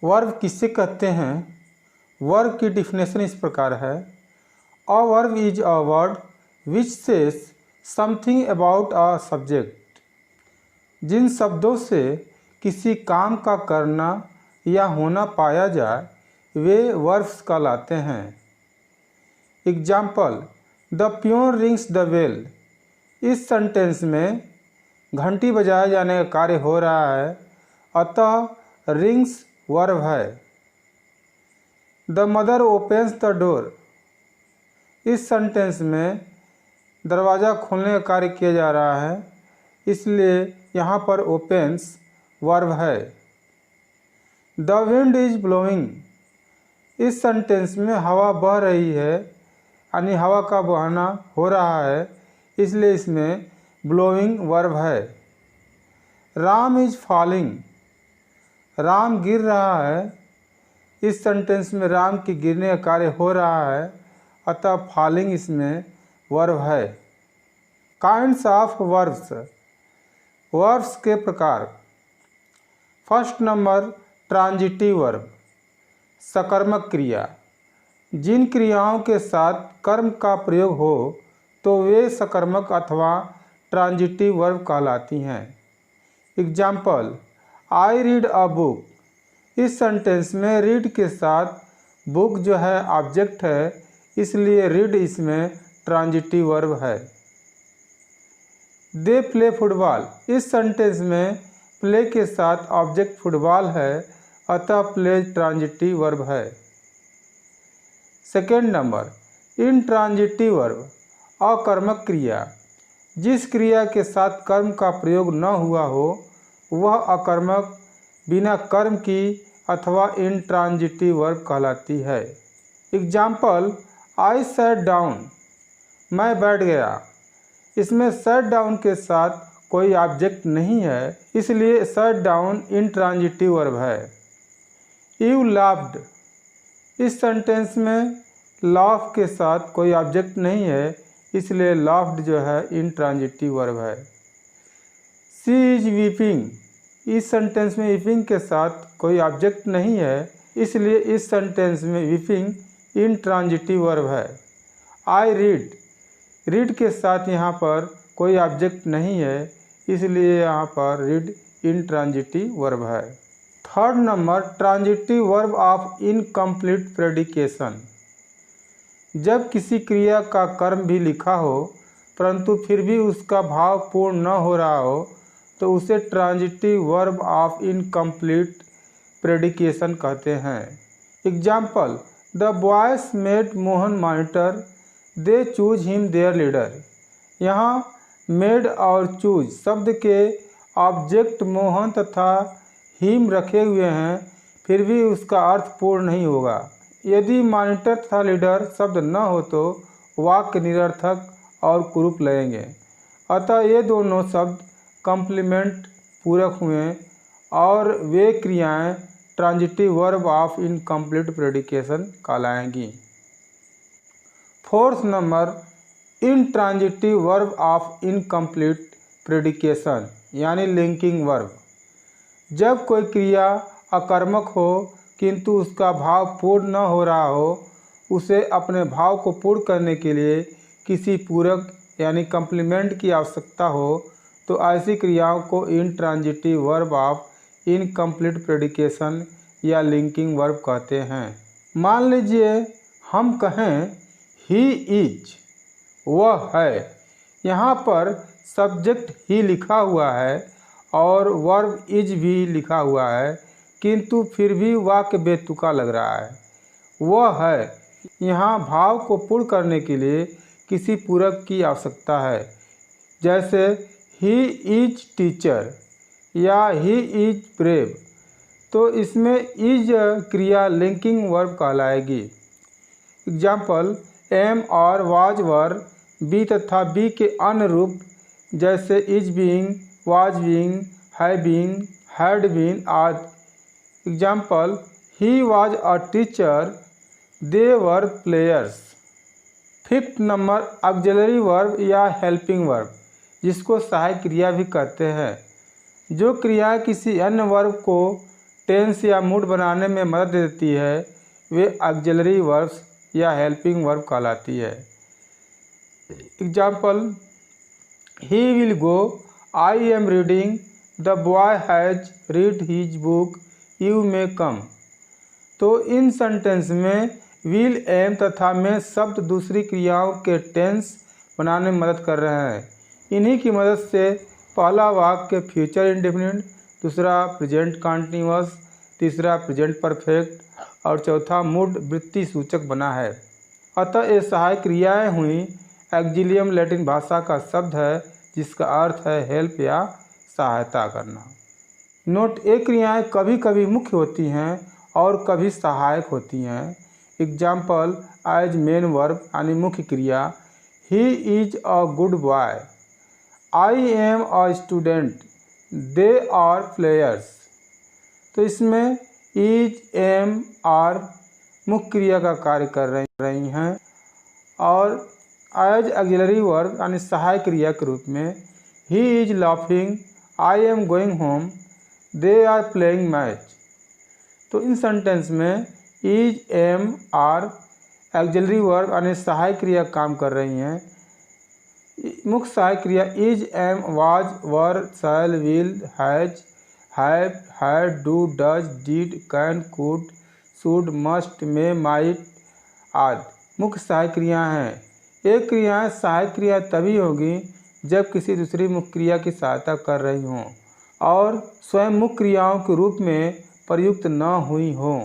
Verb किसे कहते हैं? वर्ब की डिफिनेशन इस प्रकार है। A verb is a word which says something about a subject. जिन शब्दों से किसी काम का करना या होना पाया जाए वे वर्ब्स कहलाते हैं। Example, the peon rings the bell. इस सेंटेंस में घंटी बजाया जाने का कार्य हो रहा है, अतः रिंग्स वर्ब है। The mother opens the door. इस सेंटेंस में दरवाज़ा खोलने का कार्य किया जा रहा है, इसलिए यहाँ पर ओपन्स वर्ब है। The wind is blowing. इस सेंटेंस में हवा बह रही है, यानी हवा का बहना हो रहा है, इसलिए इसमें ब्लोइंग वर्ब है। Ram is falling. राम गिर रहा है। इस सेंटेंस में राम के गिरने का कार्य हो रहा है, अतः फॉलिंग इसमें वर्ब है। Kinds of verbs. वर्ब्स के प्रकार। फर्स्ट नंबर ट्रांजिटिव वर्ब, सकर्मक क्रिया। जिन क्रियाओं के साथ कर्म का प्रयोग हो तो वे सकर्मक अथवा ट्रांजिटिव वर्ब कहलाती हैं। Example, I read a book. इस सेंटेंस में रीड के साथ बुक जो है ऑब्जेक्ट है, इसलिए रीड इसमें ट्रांजिटिव वर्ब है। They play football. इस सेंटेंस में प्ले के साथ ऑब्जेक्ट फुटबॉल है, अतः प्ले ट्रांजिटिव वर्ब है। सेकेंड नंबर इनट्रांजिटिव वर्ब, अकर्मक क्रिया। जिस क्रिया के साथ कर्म का प्रयोग न हुआ हो वह अकर्मक, बिना कर्म की अथवा इनट्रांजिटिव वर्ब कहलाती है। Example, I sat down. मैं बैठ गया। इसमें सैट डाउन के साथ कोई ऑब्जेक्ट नहीं है, इसलिए सैट डाउन इनट्रांजिटिव वर्ब है। You laughed. इस सेंटेंस में लाफ के साथ कोई ऑब्जेक्ट नहीं है, इसलिए लाफ्ड जो है इनट्रांजिटिव वर्ब है। She is weeping. इस सेंटेंस में वीपिंग के साथ कोई ऑब्जेक्ट नहीं है, इसलिए इस सेंटेंस में वीपिंग इनट्रांजिटिव वर्ब है। I read. रीड के साथ यहाँ पर कोई ऑब्जेक्ट नहीं है, इसलिए यहाँ पर रीड इनट्रांजिटिव वर्ब है। Third number transitive verb of incomplete predication. जब किसी क्रिया का कर्म भी लिखा हो परंतु फिर भी उसका भाव पूर्ण न हो रहा हो तो उसे ट्रांजिटिव वर्ब ऑफ इनकम्प्लीट प्रेडिकेशन कहते हैं। Example, the boys made Mohan monitor, they choose him there leader. यहाँ मेड और चूज शब्द के ऑब्जेक्ट मोहन तथा हिम रखे हुए हैं, फिर भी उसका अर्थ पूर्ण नहीं होगा। यदि मॉनिटर तथा लीडर शब्द न हो तो वाक्य निरर्थक और कुरूप लगेंगे, अतः ये दोनों शब्द कॉम्प्लीमेंट पूरक हुए और वे क्रियाएं transitive verb of incomplete predication कहलाएंगी। Fourth number intransitive verb of incomplete predication यानी लिंकिंग वर्ब। जब कोई क्रिया अकर्मक हो किंतु उसका भाव पूर्ण न हो रहा हो, उसे अपने भाव को पूर्ण करने के लिए किसी पूरक यानी कम्प्लीमेंट की आवश्यकता हो तो ऐसी क्रियाओं को इनट्रांजिटिव वर्ब ऑफ इनकम्प्लीट प्रेडिकेशन या लिंकिंग वर्ब कहते हैं। मान लीजिए हम कहें ही इज, वह है। यहाँ पर सब्जेक्ट ही लिखा हुआ है और वर्ब इज भी लिखा हुआ है, किंतु फिर भी वाक्य बेतुका लग रहा है। वह है, यहाँ भाव को पूर्ण करने के लिए किसी पूरक की आवश्यकता है, जैसे ही इज टीचर या ही इज ब्रेव, तो इसमें इज क्रिया लिंकिंग वर्ब कहलाएगी। एग्जाम्पल, एम और वाज वर बी तथा बी के अन्य रूप जैसे इज बीइंग, वाज बीइंग, है बीइंग, हैड बीन आदि। Example, he was a teacher, they were players. Fifth number auxiliary verb या हेल्पिंग वर्ब, जिसको सहायक क्रिया भी कहते हैं। जो क्रिया किसी अन्य वर्ब को टेंस या मूड बनाने में मदद देती है वे ऑक्सिलरी वर्ब्स या हेल्पिंग वर्ब कहलाती है। Example, he will go, I am reading, the boy has read his book, you may come. तो इन सेंटेंस में विल, एम तथा में शब्द दूसरी क्रियाओं के टेंस बनाने में मदद कर रहे हैं। इन्हीं की मदद से पहला वाक्य फ्यूचर इंडेफिनिट, दूसरा प्रेजेंट कंटीन्यूअस, तीसरा प्रेजेंट परफेक्ट और चौथा मूड वृत्ति सूचक बना है। अतः ये सहायक क्रियाएं हुई। एक्जिलियम लैटिन भाषा का शब्द है जिसका अर्थ है हेल्प या सहायता करना। नोट, ये क्रियाएं कभी कभी मुख्य होती हैं और कभी सहायक होती हैं। एग्जाम्पल, एज मेन वर्ब यानी मुख्य क्रिया, he is a good boy, I am a student, they are players. तो इसमें इज, एम, आर मुख्य क्रिया का कार्य कर रही हैं और एज ऑक्सिलरी वर्ब यानी सहायक क्रिया के रूप में he is laughing, I am going home, they are playing match. तो इन सेंटेंस में is, am, are auxiliary verb यानी सहायक क्रिया काम कर रही हैं। मुख्य सहायक क्रिया is, am, was, were, shall, will, has, have, had, do, does, did, can, could, should, must, may, might आदि मुख्य सहायक क्रिया हैं। ये क्रियाएं सहायक क्रिया तभी होगी जब किसी दूसरी मुख्य क्रिया की सहायता कर रही हों और स्वयं मुख्य क्रियाओं के रूप में प्रयुक्त न हुई हों।